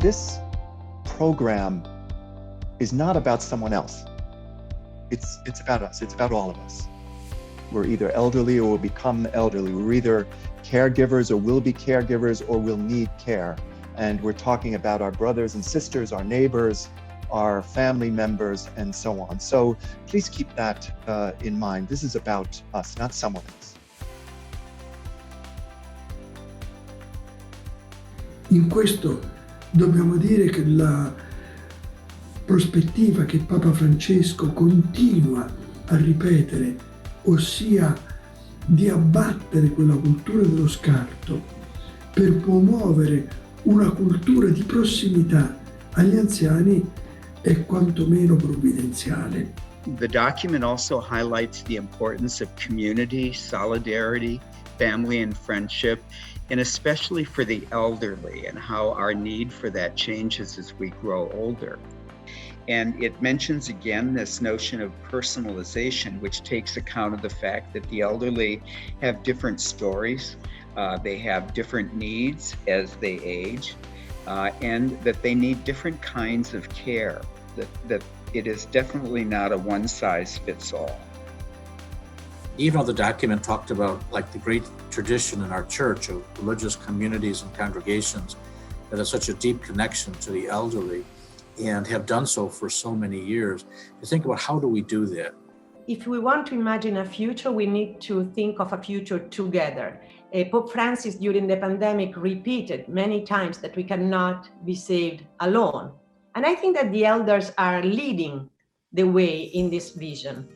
this program is not about someone else. It's about us. It's about all of us. We're either elderly or will become elderly. We're either caregivers or will be caregivers or will need care. And we're talking about our brothers and sisters, our neighbors, our family members, and so on. So please keep that in mind. This is about us, not someone else. In questo dobbiamo dire che la prospettiva che Papa Francesco continua a ripetere, ossia di abbattere quella cultura dello scarto per promuovere una cultura di prossimità agli anziani, è quantomeno provvidenziale. The document also highlights the importance of community, solidarity, family and friendship, and especially for the elderly and how our need for that changes as we grow older. And it mentions again this notion of personalization, which takes account of the fact that the elderly have different stories, they have different needs as they age, and that they need different kinds of care, that it is definitely not a one-size-fits-all. Even though the document talked about like the great tradition in our church of religious communities and congregations that have such a deep connection to the elderly and have done so for so many years, to think about how do we do that? If we want to imagine a future, we need to think of a future together. Pope Francis during the pandemic repeated many times that we cannot be saved alone. And I think that the elders are leading the way in this vision.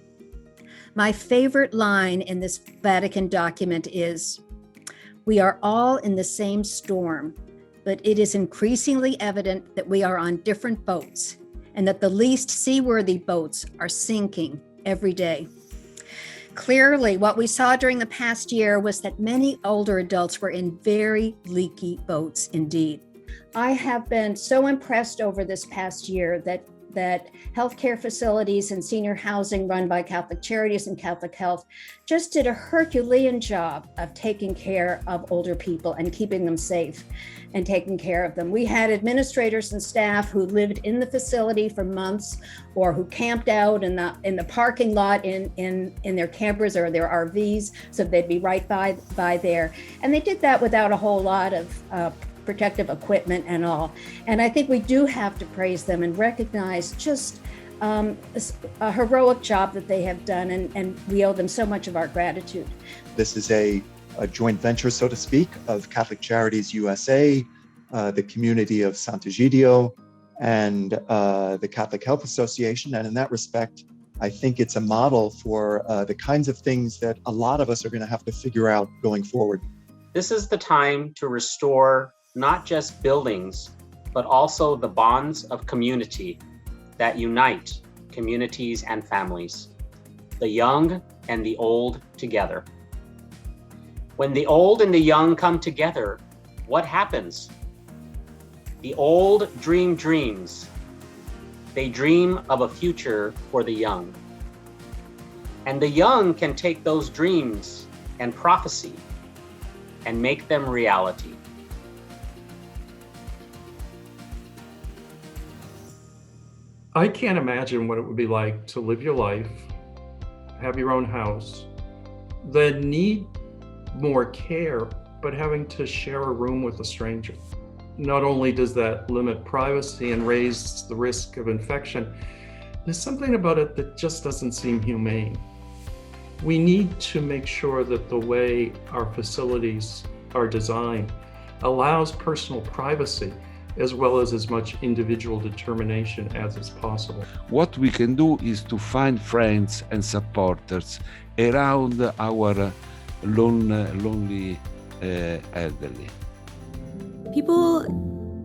My favorite line in this Vatican document is, "We are all in the same storm, but it is increasingly evident that we are on different boats and that the least seaworthy boats are sinking every day." Clearly, what we saw during the past year was that many older adults were in very leaky boats indeed. I have been so impressed over this past year that healthcare facilities and senior housing run by Catholic Charities and Catholic Health just did a Herculean job of taking care of older people and keeping them safe and taking care of them. We had administrators and staff who lived in the facility for months or who camped out in the parking lot in their campers or their RVs, so they'd be right by there. And they did that without a whole lot of protective equipment and all. And I think we do have to praise them and recognize just a heroic job that they have done, and we owe them so much of our gratitude. This is a joint venture, so to speak, of Catholic Charities USA, the community of Sant'Egidio, and the Catholic Health Association. And in that respect, I think it's a model for the kinds of things that a lot of us are going to have to figure out going forward. This is the time to restore not just buildings, but also the bonds of community that unite communities and families, the young and the old together. When the old and the young come together, what happens? The old dream dreams. They dream of a future for the young. And the young can take those dreams and prophecy and make them reality. I can't imagine what it would be like to live your life, have your own house, then need more care, but having to share a room with a stranger. Not only does that limit privacy and raise the risk of infection, there's something about it that just doesn't seem humane. We need to make sure that the way our facilities are designed allows personal privacy as well as much individual determination as is possible. What we can do is to find friends and supporters around our lonely elderly. People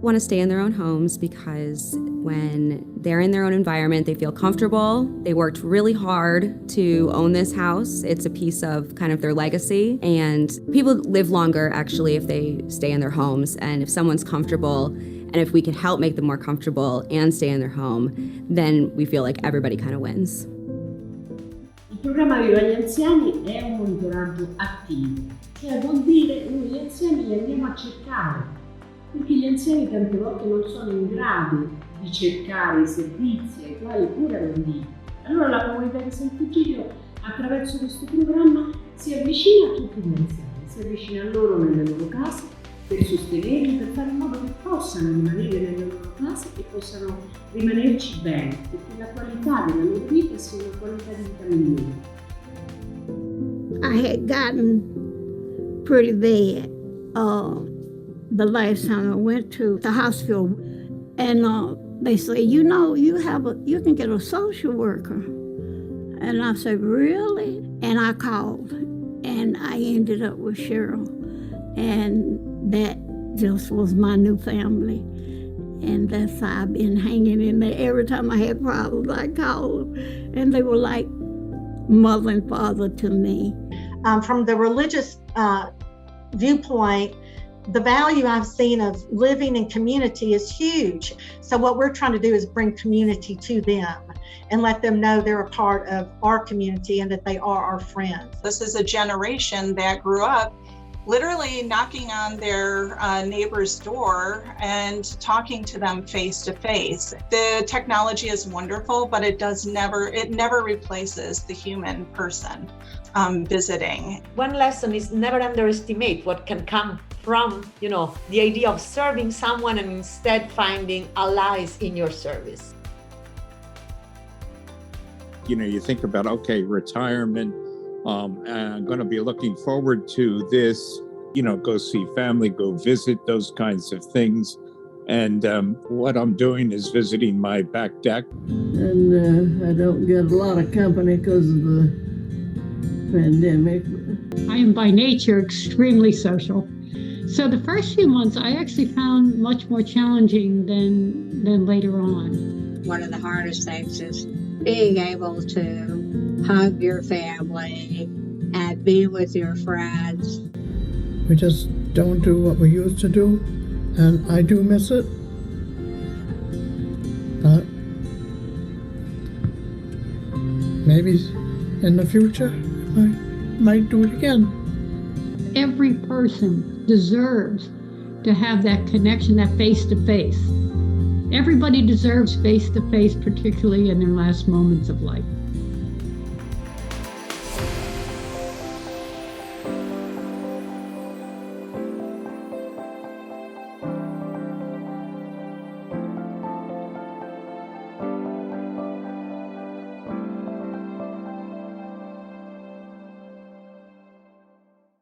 want to stay in their own homes because when they're in their own environment, they feel comfortable. They worked really hard to own this house. It's a piece of kind of their legacy. And people live longer, actually, if they stay in their homes. And if someone's comfortable, and if we can help make them more comfortable and stay in their home, then we feel like everybody kind of wins. Il programma Viva gli Anziani è un monitoraggio attivo, cioè vuol dire noi gli anziani li andiamo a cercare perché gli anziani tante volte non sono in grado di cercare i servizi ai quali pure hanno diritto. Allora la comunità di Sant'Egidio attraverso questo programma si avvicina a tutti gli anziani, si avvicina a loro nelle loro case per sostenerli, per fare in modo che possano rimanere nelle loro case e possano rimanerci bene, perché la qualità della loro vita sia una qualità di vita migliore. I had gotten pretty bad the last time I went to the hospital, and they say, you know, you can get a social worker. And I said, really? And I called, and I ended up with Cheryl, and that just was my new family. And that's how I've been hanging in there. Every time I had problems, I called, and they were like mother and father to me. From the religious viewpoint, the value I've seen of living in community is huge. So what we're trying to do is bring community to them and let them know they're a part of our community and that they are our friends. This is a generation that grew up literally knocking on their neighbor's door and talking to them face to face. The technology is wonderful, but it never replaces the human person visiting. One lesson is never underestimate what can come from, the idea of serving someone and instead finding allies in your service. You think about, okay, retirement, I'm going to be looking forward to this, go see family, go visit, those kinds of things. And what I'm doing is visiting my back deck. And I don't get a lot of company because of the pandemic. I am by nature extremely social. So the first few months I actually found much more challenging than later on. One of the hardest things is being able to hug your family and be with your friends. We just don't do what we used to do, and I do miss it. But maybe in the future, I might do it again. Every person deserves to have that connection, that face-to-face. Everybody deserves face-to-face, particularly in their last moments of life.